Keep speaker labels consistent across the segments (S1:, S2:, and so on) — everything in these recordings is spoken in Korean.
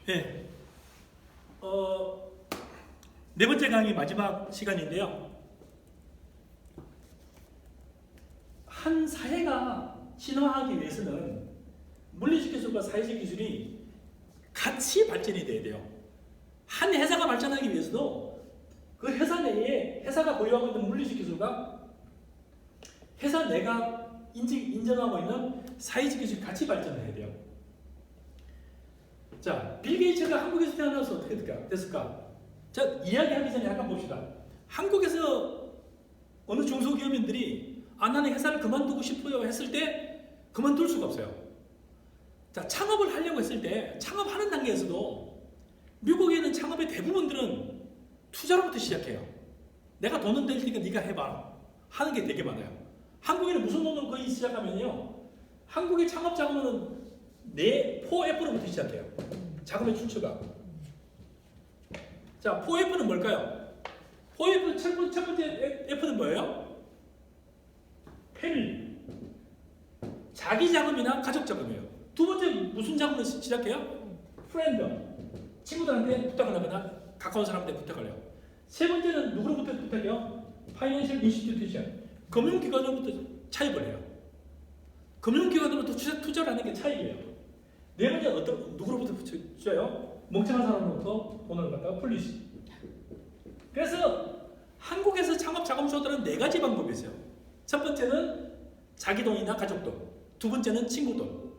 S1: 네. 네 번째 강의 마지막 시간인데요. 한 사회가 진화하기 위해서는 물리적 기술과 사회적 기술이 같이 발전이 돼야 돼요. 한 회사가 발전하기 위해서도 그 회사 내에 회사가 보유하고 있는 물리적 기술과 회사 내가 인정하고 있는 사회적 기술이 같이 발전해야 돼요. 자, 빌 게이츠가 한국에서 태어나서 어떻게 됐을까? 자, 이야기하기 전에 약간 봅시다. 한국에서 어느 중소기업인들이 나는 회사를 그만두고 싶어요 했을 때 그만둘 수가 없어요. 자, 창업을 하려고 했을 때 창업하는 단계에서도 미국에는 창업의 대부분들은 투자로부터 시작해요. 내가 돈은 될 테니까 네가 해봐 하는 게 되게 많아요. 한국에는 무슨 돈으로 거의 시작하면요, 한국의 창업 자금은 4F로부터 시작해요. 자금의 출처가. 자, 4F는 뭘까요? 4F 첫 번째 F는 뭐예요? 패밀리. 자기 자금이나 가족 자금이에요. 두 번째 무슨 자금으로 시작해요? 프렌드. 친구들한테 부탁을 하거나 가까운 사람한테 부탁을 해요. 세 번째는 누구로부터 부탁해요? 파이낸셜 인스티튜션. 금융기관으로부터 차입을 해요. 금융기관으로부터 투자를 하는 게 차입이에요. 네 번째 누구로부터 투자해요? 멍청한 사람으로부터 돈을 갖다가 풀리시. 그래서 한국에서 창업 자금 조달은 4가지 방법이 있어요. 첫 번째는 자기 돈이나 가족 돈. 두 번째는 친구 돈.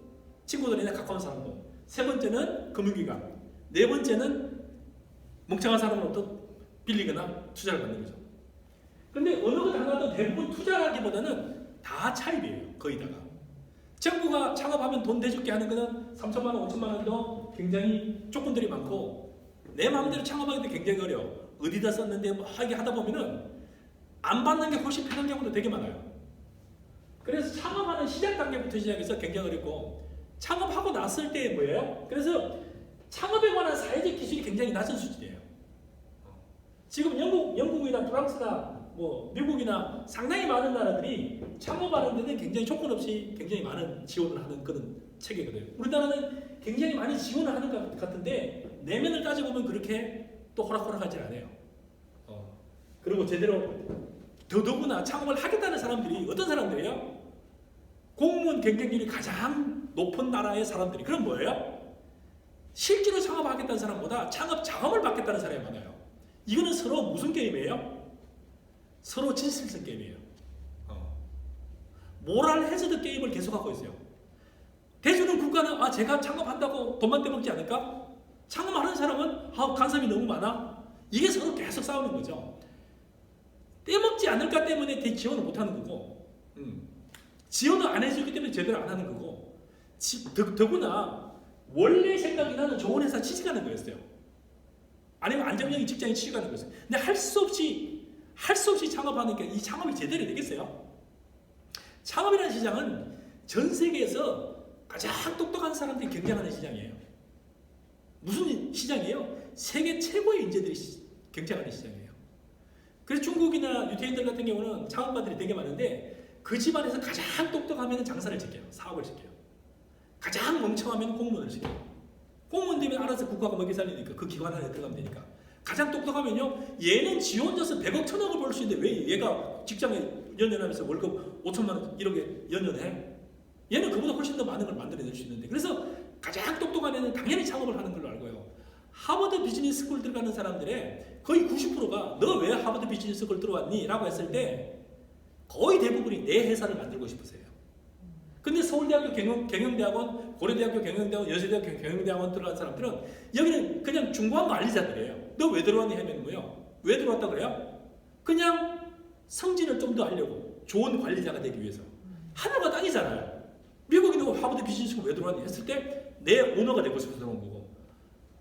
S1: 친구들이나 가까운 사람 돈. 세 번째는 금융기관. 네 번째는 멍청한 사람으로부터 빌리거나 투자를 받는 거죠. 근데 어느 것 하나도 대부분 투자라기보다는 다 차입이에요. 거의 다가. 정부가 창업하면 돈 대줄게 하는 거는 3천만 원, 5천만 원도 굉장히 조건들이 많고 내 마음대로 창업하기도 굉장히 어려워. 어디다 썼는데 뭐 하게 하다 보면은 안 받는 게 훨씬 편한 경우도 되게 많아요. 그래서 창업하는 시작 단계부터 시작해서 굉장히 어렵고 창업하고 났을 때 뭐예요? 그래서 창업에 관한 사회적 기술이 굉장히 낮은 수준이에요. 지금 영국이나 프랑스나 뭐 미국이나 상당히 많은 나라들이 창업하는 데는 굉장히 조건 없이 굉장히 많은 지원을 하는 그런 체계거든요. 우리나라는 굉장히 많이 지원을 하는 것 같은데 내면을 따져보면 그렇게 또 호락호락하지 않아요. 그리고 제대로 더더구나 창업을 하겠다는 사람들이 어떤 사람들이에요? 공무원 경쟁률이 가장 높은 나라의 사람들이. 그럼 뭐예요? 실제로 창업하겠다는 사람보다 창업 자금을 받겠다는 사람이 많아요. 이거는 서로 무슨 게임이에요? 서로 진실성 게임이에요. 모랄 해저드 게임을 계속하고 있어요. 대주는 국가는 제가 창업한다고 돈만 떼먹지 않을까? 창업하는 사람은 간섭이 너무 많아? 이게 서로 계속 싸우는 거죠. 떼먹지 않을까 때문에 지원을 못하는 거고 지원을 안 해주기 때문에 제대로 안 하는 거고 더구나 원래 생각이 나는 좋은 회사 취직하는 거였어요. 아니면 안정적인 직장에 취직하는 거였어요. 근데 할 수 없이 창업하니까 이 창업이 제대로 되겠어요? 창업이라는 시장은 전 세계에서 가장 똑똑한 사람들이 경쟁하는 시장이에요. 무슨 시장이에요? 세계 최고의 인재들이 경쟁하는 시장이에요. 그래서 중국이나 유태인들 같은 경우는 창업가들이 되게 많은데 그 집안에서 가장 똑똑하면 장사를 시켜요. 사업을 시켜요. 가장 멍청하면 공무원을 시켜요. 공무원 되면 알아서 국가가 먹여 살리니까 그 기관 안에 들어가면 되니까. 가장 똑똑하면요, 얘는 지 혼자서 100억 1000억을 벌 수 있는데 왜 얘가 직장에 연연하면서 월급 5천만 원 1억에 연연해? 얘는 그보다 훨씬 더 많은 걸 만들어낼 수 있는데. 그래서 가장 똑똑한 애는 당연히 창업을 하는 걸로 알고요. 하버드 비즈니스 스쿨 들어가는 사람들의 거의 90%가 너 왜 하버드 비즈니스 스쿨 들어왔니? 라고 했을 때 거의 대부분이 내 회사를 만들고 싶으세요. 근데 서울대학교 경영대학원, 고려대학교 경영대학원, 여수대학교 경영대학원 들어간 사람들은 여기는 그냥 중고한 관리자들이에요. 너 왜 들어왔니? 하면 뭐예요? 왜 들어왔다 그래요? 그냥 성진을 좀 더 하려고, 좋은 관리자가 되기 위해서. 하늘과 땅이잖아요. 미국이 너 하버드 비즈니스스쿨 왜 들어왔니? 했을 때 내 오너가 되고 싶어서 들어온 거고,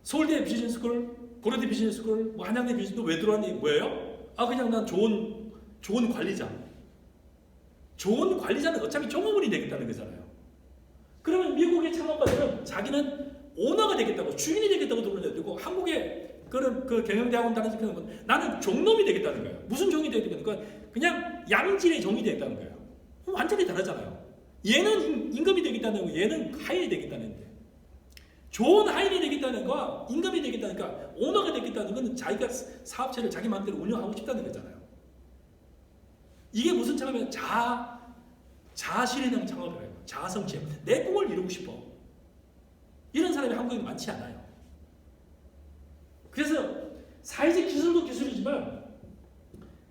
S1: 서울대 비즈니스스쿨, 고려대 비즈니스스쿨, 뭐 한양대 비즈니스스쿨 왜 들어왔니? 뭐예요? 그냥 난 좋은 관리자. 좋은 관리자는 어차피 종업원이 되겠다는 거잖아요. 그러면 미국의 창업가들은 자기는 오너가 되겠다고, 주인이 되겠다고 들어오고, 한국의 그 경영대학원 다니는 건 나는 종놈이 되겠다는 거예요. 무슨 종이 되겠다는 거예요? 그냥 양질의 종이 되겠다는 거예요. 완전히 다르잖아요. 얘는 임금이 되겠다는 거고 얘는 하인이 되겠다는데. 좋은 하인이 되겠다는 거, 임금이 되겠다는 거, 오너가 되겠다는 건 자기가 사업체를 자기 마음대로 운영하고 싶다는 거잖아요. 이게 무슨 창업이면 자아실현형 창업이에요. 자아성취. 내 꿈을 이루고 싶어. 이런 사람이 한국에 많지 않아요. 그래서 사회적 기술도 기술이지만,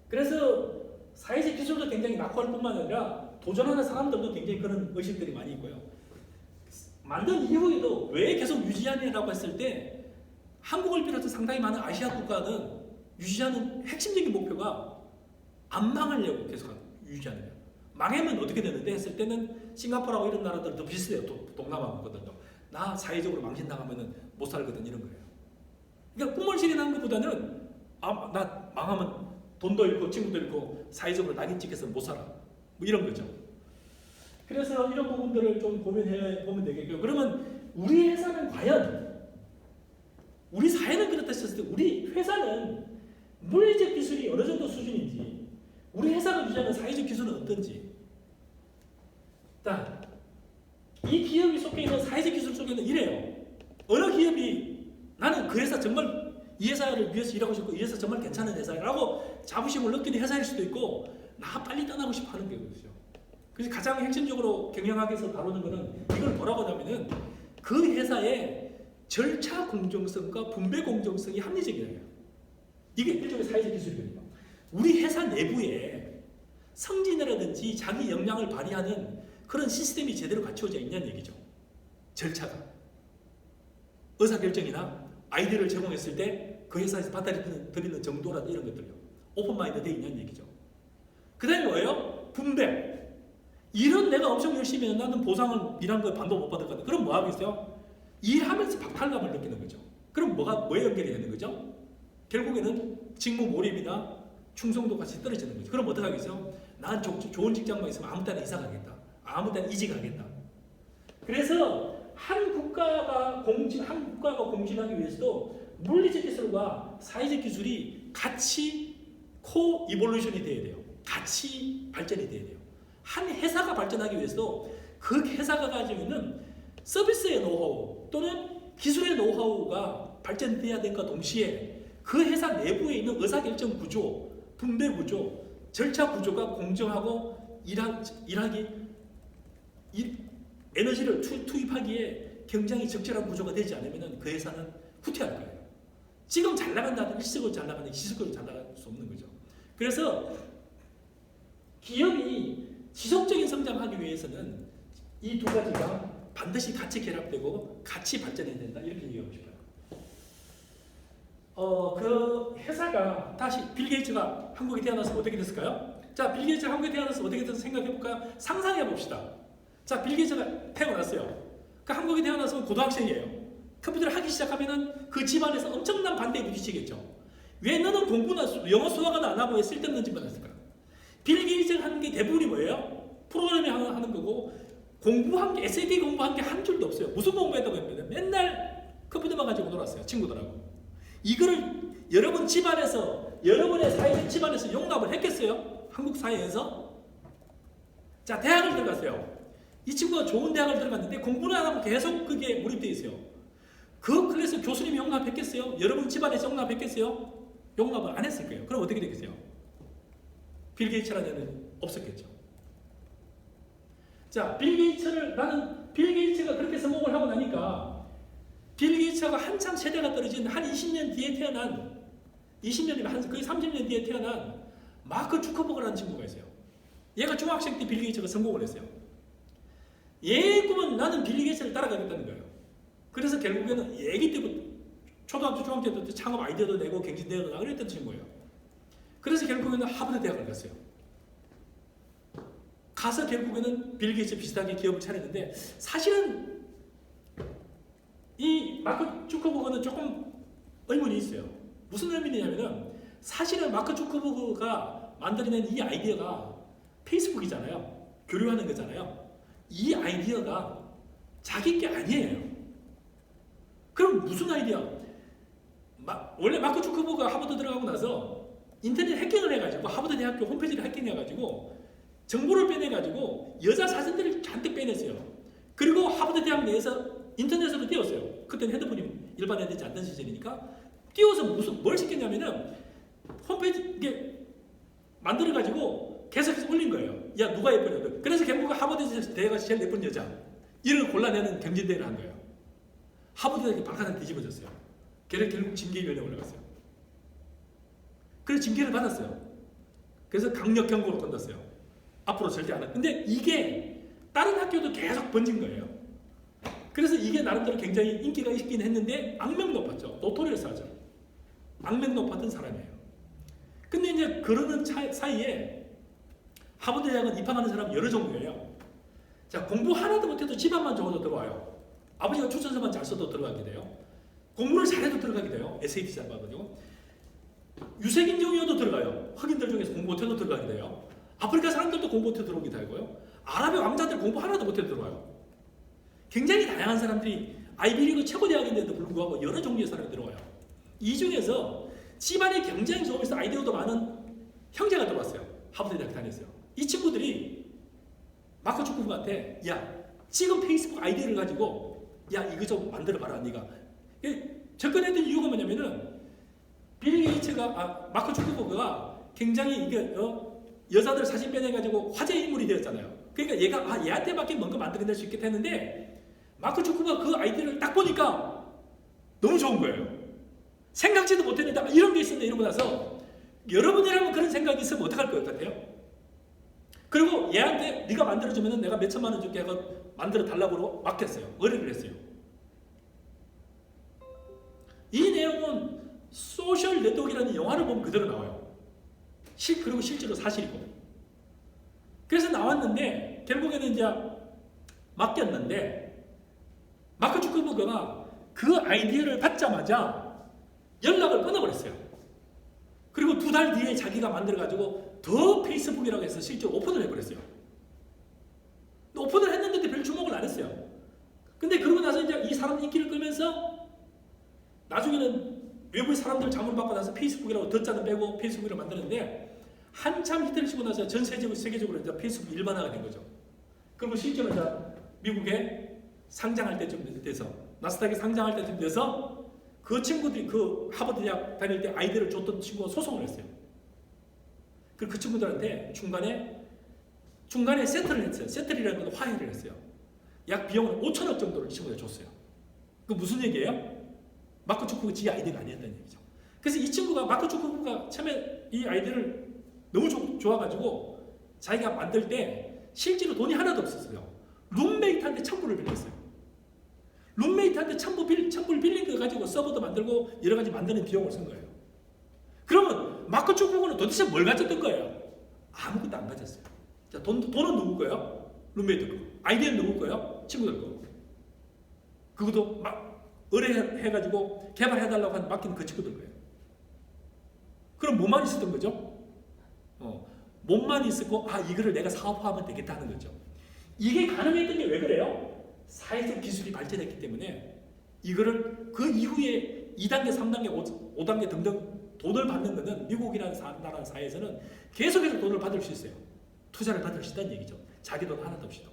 S1: 그래서 사회적 기술도 굉장히 낙후할 뿐만 아니라 도전하는 사람들도 굉장히 그런 의식들이 많이 있고요. 만든 이후에도 왜 계속 유지하냐라고 했을 때 한국을 비롯해 상당히 많은 아시아 국가는 유지하는 핵심적인 목표가 안 망하려고 계속 유지하는 거예요. 망하면 어떻게 되는데 했을 때는 싱가포르하고 이런 나라들 더 비슷해요. 동남아 국가들도. 나 사회적으로 망신당하면 못 살거든 이런 거예요. 그러니까 꿈을 실현하는 것보다는 나 망하면 돈도 잃고 친구도 잃고 사회적으로 낙인 찍혀서 못 살아. 뭐 이런 거죠. 그래서 이런 부분들을 좀 보면 되겠고요. 그러면 우리 회사는 과연 우리 사회는 그렇다 했을 때 우리 회사는 물리적 기술이 어느 정도 수준인지 우리 회사가 유지하는 사회적 기술은 어떤지 일단 이 기업이 속해 있는 사회적 기술 속에는 이래요. 어느 기업이 나는 그 회사 정말 이 회사를 위해서 일하고 싶고 이 회사 정말 괜찮은 회사라고 자부심을 느끼는 회사일 수도 있고 나 빨리 떠나고 싶어 하는 게 있어요. 그래서 가장 핵심적으로 경영학에서 다루는 거는 이걸 뭐라고 하냐면은 그 회사의 절차 공정성과 분배 공정성이 합리적이에요. 이게 일종의 사회적 기술이거든요. 우리 회사 내부에 승진이라든지 자기 역량을 발휘하는 그런 시스템이 제대로 갖춰져 있냐는 얘기죠. 절차가. 의사결정이나 아이디어를 제공했을 때 그 회사에서 받아들이는 정도라든지 이런 것들요. 오픈마인드 돼 있냐는 얘기죠. 그 다음에 뭐예요? 분배. 일은 내가 엄청 열심히 해서 나는 보상을 일한 거에 반도 못 받을 거다. 그럼 뭐 하겠어요? 일하면서 박탈감을 느끼는 거죠. 그럼 뭐에 연결이 되는 거죠? 결국에는 직무 몰입이나 충성도 같이 떨어지는 거죠. 그럼 어떻게 하겠어요? 난 좋은 직장만 있으면 아무 때나 이사 가겠다. 아무 때나 이직하겠다. 그래서 한 국가가 공진하기 위해서도 물리적 기술과 사회적 기술이 같이 코-이볼루션이 돼야 돼요. 같이 발전이 돼야 돼요. 한 회사가 발전하기 위해서도 그 회사가 가지고 있는 서비스의 노하우 또는 기술의 노하우가 발전돼야 된과 동시에 그 회사 내부에 있는 의사결정 구조, 분배 구조, 절차 구조가 공정하고 에너지를 투입하기에 굉장히 적절한 구조가 되지 않으면 그 회사는 후퇴할 거예요. 지금 잘 나간다는 일시적으로 잘 나가는 시적으로 잘 나갈 수 없는 거죠. 그래서 기업이 지속적인 성장하기 위해서는 이 두 가지가 반드시 같이 결합되고 같이 발전해야 된다 이렇게 얘기하고 싶어요. 그 회사가 다시 빌 게이츠가 한국에 태어나서 어떻게 됐을까요? 자, 빌 게이츠가 한국에 태어나서 어떻게 됐을까 생각해볼까요? 상상해 봅시다. 자, 빌 게이츠가 태어났어요. 그 한국에 태어나서 고등학생이에요. 컴퓨터를 하기 시작하면은 그 집안에서 엄청난 반대에 부딪히겠죠. 왜 너는 공부나 영어 수학은 안 하고 왜 쓸데없는 짓만 했을까? 빌 게이츠가 하는 게 대부분이 뭐예요? 프로그래밍 하는 거고 공부한 게 SAT 공부한 게 한 줄도 없어요. 무슨 공부했다고 했는데 맨날 컴퓨터만 가지고 놀았어요. 친구들하고. 이거를 여러분 집안에서 여러분의 사회적 집안에서 용납을 했겠어요? 한국 사회에서? 자, 대학을 들어갔어요. 이 친구가 좋은 대학을 들어갔는데 공부를 안 하고 계속 그게 몰입되어 있어요. 그 클래스 교수님이 용납했겠어요? 여러분 집안에서 용납했겠어요? 용납을 안 했을 거예요. 그럼 어떻게 되겠어요? 빌 게이츠라는 애는 없었겠죠. 자, 빌 게이츠가 그렇게 성공을 하고 나니까 빌 게이츠하고 한참 세대가 떨어진 한 20년 뒤에 태어난 20년이면 거의 30년 뒤에 태어난 마크 주커버그라는 친구가 있어요. 얘가 중학생 때 빌 게이츠가 성공을 했어요. 얘의 꿈은 나는 빌 게이츠를 따라가겠다는 거예요. 그래서 결국에는 얘기 때부터 초등학교, 중학교 때부터 창업 아이디어도 내고 경진대회도 나가고 그랬던 친구예요. 그래서 결국에는 하버드 대학을 갔어요. 가서 결국에는 빌 게이츠 비슷하게 기업을 차렸는데 사실은 이 마크 주커버그는 조금 의문이 있어요. 무슨 의문이냐면은 사실은 마크 주커버그가 만들어낸 이 아이디어가 페이스북이잖아요. 교류하는 거잖아요. 이 아이디어가 자기 게 아니에요. 그럼 무슨 아이디어? 원래 마크 주커버그가 하버드 들어가고 나서 인터넷 해킹을 해가지고 하버드 대학교 홈페이지를 해킹해가지고 정보를 빼내가지고 여자 사진들을 잔뜩 빼냈어요. 그리고 하버드 대학 내에서 인터넷으로 띄웠어요. 그때는 핸드폰이 일반화되지 않던 시절이니까 띄워서 뭘 시켰냐면은 홈페이지 이게 만들어가지고 계속해서 올린 거예요. 야 누가 예쁜 여자. 그래서 결국 하버드 대가 제일 예쁜 여자 이를 골라내는 경진대회를 한 거예요. 하버드 대학이 박하단 뒤집어졌어요. 걔를 결국 징계위원회에 올라갔어요. 그래서 징계를 받았어요. 그래서 강력 경고를 건넜어요. 앞으로 절대 안 해. 근데 이게 다른 학교도 계속 번진 거예요. 그래서 이게 나름대로 굉장히 인기가 있긴 했는데 악명 높았죠. 노토리어스하죠. 악명 높았던 사람이에요. 근데 이제 그러는 사이에 하버드 대학은 입학하는 사람이 여러 종류예요. 자, 공부 하나도 못해도 집안만 좋아도 들어와요. 아버지가 추천서만 잘 써도 들어가게 돼요. 공부를 잘해도 들어가게 돼요. SAT 잘 봐가지고. 유색인종이어도 들어가요. 흑인들 중에서 공부 못해도 들어가게 돼요. 아프리카 사람들도 공부 못해도 들어오기도 하고요. 아랍의 왕자들 공부 하나도 못해도 들어와요. 굉장히 다양한 사람들이 아이비리그 최고 대학인데도 불구하고 여러 종류의 사람이 들어와요. 이 중에서 집안이 굉장히 좋으면서 아이디어도 많은 형제가 들어왔어요. 하버드 대학 다녔어요. 이 친구들이 마크 주크버그한테 야 지금 페이스북 아이디어를 가지고 야 이거 좀 만들어봐라 네가. 접근했던 이유가 뭐냐면은 빌 게이츠가 마크 주크버그가 굉장히 이게 여자들 사진 빼내가지고 화제 인물이 되었잖아요. 그러니까 얘가 얘한테밖에 뭔가 만들어낼 수 있겠다 했는데 마크 주크버그가 그 아이디어를 딱 보니까 너무 좋은 거예요. 생각지도 못했는데 이런 게 있었네 이러고 나서 여러분이라면 그런 생각이 있으면 어떡할 것 같아요? 그리고 얘한테 네가 만들어주면 내가 몇 천만 원 줄게 하고 만들어 달라고 맡겼어요. 의뢰를 했어요. 이 내용은 소셜 네트워크라는 영화를 보면 그대로 나와요. 그리고 실제로 사실이고. 그래서 나왔는데 결국에는 이제 맡겼는데 마크 주크버그가 그 아이디어를 받자마자 연락을 끊어버렸어요. 그리고 2달 뒤에 자기가 만들어가지고 더 페이스북이라고 해서 실제로 오픈을 해버렸어요. 오픈을 했는데 별 주목을 안 했어요. 근데 그러고 나서 이제 이 사람 인기를 끌면서 나중에는 외부의 사람들 자문을 받고 나서 페이스북이라고 덧자는 빼고 페이스북이라고 만드는데 한참 히트를 치고 나서 전 세계적으로 이제 페이스북이 일반화가 된 거죠. 그리고 실제로 이제 미국에 상장할 때쯤 돼서 나스닥에 상장할 때쯤 돼서 그 친구들이 그 하버드 대학 다닐 때 아이디어를 줬던 친구가 소송을 했어요. 그리고 그 친구들한테 중간에 세트를 했어요. 세트리라는 건 화해를 했어요. 약 비용을 5천억 정도를 친구가 줬어요. 그 무슨 얘기예요? 마크 주크버그 지 아이디어가 아니었다는 얘기죠. 그래서 이 친구가 마크 주크버그가 처음에 이 아이디어를 너무 좋아가지고 자기가 만들 때 실제로 돈이 하나도 없었어요. 룸메이트한테 천불을 빌렸어요. 룸메이트한테 천불 빌린 거 가지고 서버도 만들고 여러 가지 만드는 비용을 쓴 거예요. 그러면 마크 주크버그는 도대체 뭘 가졌던 거예요? 아무것도 안 가졌어요. 자, 돈은 누구 거예요? 룸메이트 거. 아이디어는 누구 거예요? 친구들 거. 그것도 막 의뢰해가지고 개발해달라고 한 맡긴 그 친구들 거예요. 그럼 뭐만 있었던 거죠? 몸만 있었고 이거를 내가 사업화하면 되겠다 하는 거죠. 이게 가능했던 게 왜 그래요? 사회적 기술이 발전했기 때문에 이거를 그 이후에 2단계, 3단계, 5단계 등등 돈을 받는 것은 미국이라는 나라 사회에서는 계속해서 돈을 받을 수 있어요. 투자를 받을 수 있다는 얘기죠. 자기 돈 하나도 없이도.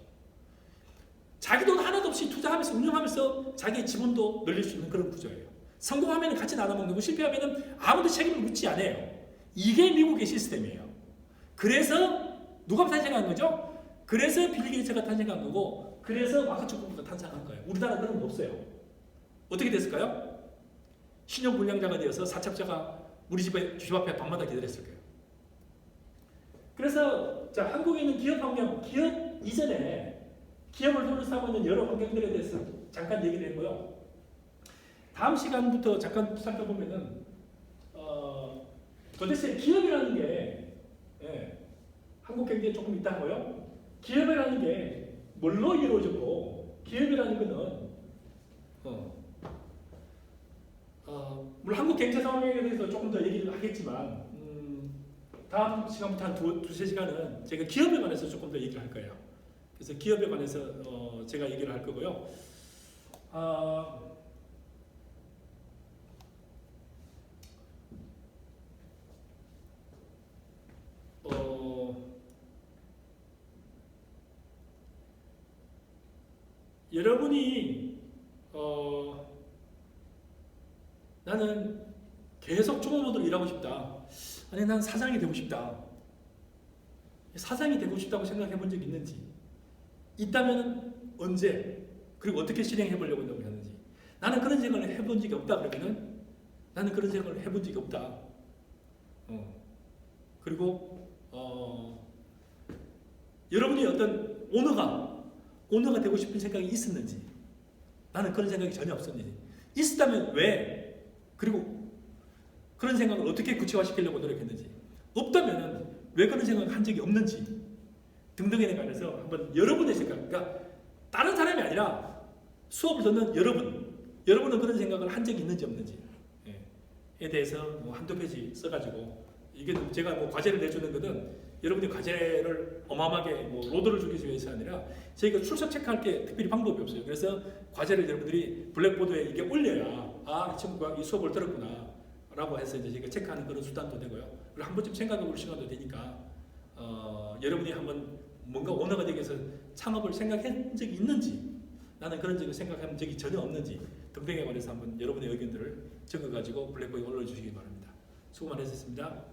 S1: 자기 돈 하나도 없이 투자하면서 운영하면서 자기의 지분도 늘릴 수 있는 그런 구조예요. 성공하면 같이 나눠먹는 거고 실패하면 아무도 책임을 묻지 않아요. 이게 미국의 시스템이에요. 그래서 누가 탄생한 거죠? 그래서 빌 게이츠가 탄생한 거고 그래서 마크 주크버그가 탄생한 거예요. 우리나라 그런 건 없어요. 어떻게 됐을까요? 신용불량자가 되어서 사채업자가 우리 집 앞에 밤마다 기다렸을 거예요. 그래서 자, 한국에 있는 기업 환경, 기업 이전에 기업을 둘러싸고 있는 여러 환경들에 대해서 잠깐 얘기를 했고요. 다음 시간부터 잠깐 살펴보면은 도대체 기업이라는 게 한국 경제에 조금 있다고요. 기업이라는 게 뭘로 이루어지고 기업이라는 거는 물론 한국 경제 상황에 대해서 조금 더 얘기를 하겠지만 다음 시간부터 한 두세 시간은 제가 기업에 관해서 조금 더 얘기를 할 거예요. 그래서 기업에 관해서 제가 얘기를 할 거고요. 여러분이 나는 계속 총무모드로 일하고 싶다. 아니 난 사장이 되고 싶다. 사장이 되고 싶다고 생각해 본 적이 있는지, 있다면 언제, 그리고 어떻게 실행해 보려고 하는지. 나는 그런 생각을 해본 적이 없다 그러면은 나는 그런 생각을 해본 적이 없다. 그리고 여러분이 어떤 오너가 되고 싶은 생각이 있었는지, 나는 그런 생각이 전혀 없었는지, 있었다면 왜, 그리고 그런 생각을 어떻게 구체화시키려고 노력했는지, 없다면 왜 그런 생각을 한 적이 없는지 등등에 관해서 한번 여러분의 생각, 그러니까 다른 사람이 아니라 수업을 듣는 여러분은 그런 생각을 한 적이 있는지 없는지에 대해서 뭐 한두 페이지 써가지고, 이게 제가 뭐 과제를 내주는 것은 여러분이 과제를 어마어마하게 뭐 로드를 주기 위해서 아니라 저희가 출석 체크할 게 특별히 방법이 없어요. 그래서 과제를 여러분들이 블랙보드에 이게 올려야 이 친구가 이 수업을 들었구나 라고 해서 이제 저희가 체크하는 그런 수단도 되고요. 그리고 한 번쯤 생각해 볼 시간도 되니까 여러분이 한번 뭔가 오너가 되기 위해서 창업을 생각한 적이 있는지, 나는 그런 적을 생각한 적이 전혀 없는지 등등에 관해서 한번 여러분의 의견들을 적어가지고 블랙보드에 올려주시기 바랍니다. 수고 많으셨습니다.